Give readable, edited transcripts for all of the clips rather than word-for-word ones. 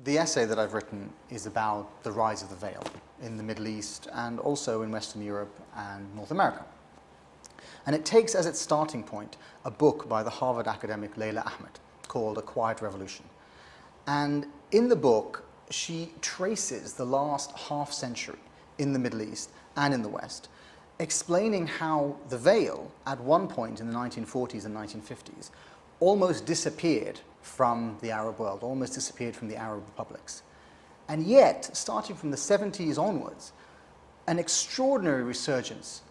The essay that I've written is about the rise of the veil in the Middle East and also in Western Europe and North America. And it takes as its starting point a book by the Harvard academic Layla Ahmed called A Quiet Revolution. And in the book, she traces the last half century in the Middle East and in the West, explaining how the veil, at one point in the 1940s and 1950s, almost disappeared from the Arab world, almost disappeared from the Arab republics. And yet, starting from the 70s onwards, an extraordinary resurgence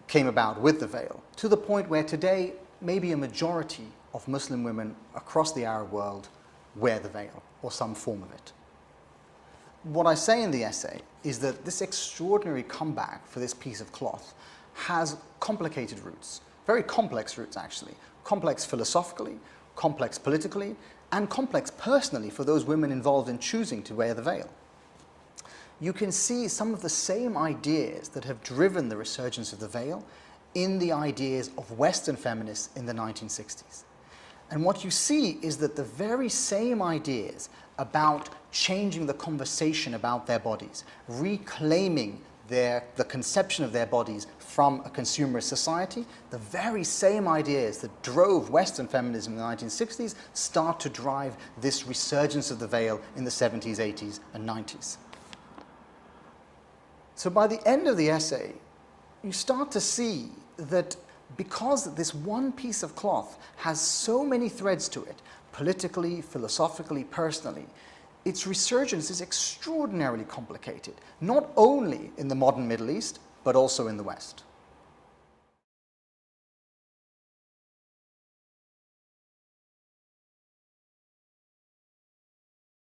came about with the veil, to the point where today maybe a majority of Muslim women across the Arab world wear the veil, or some form of it. What I say in the essay is that this extraordinary comeback for this piece of cloth has complicated roots, very complex roots actually, complex philosophically, complex politically, and complex personally for those women involved in choosing to wear the veil. You can see some of the same ideas that have driven the resurgence of the veil in the ideas of Western feminists in the 1960s. And what you see is that the very same ideas about changing the conversation about their bodies, reclaiming the conception of their bodies from a consumerist society, the very same ideas that drove Western feminism in the 1960s start to drive this resurgence of the veil in the 70s, 80s, and 90s. So by the end of the essay, you start to see that because this one piece of cloth has so many threads to it, politically, philosophically, personally, its resurgence is extraordinarily complicated, not only in the modern Middle East, but also in the West.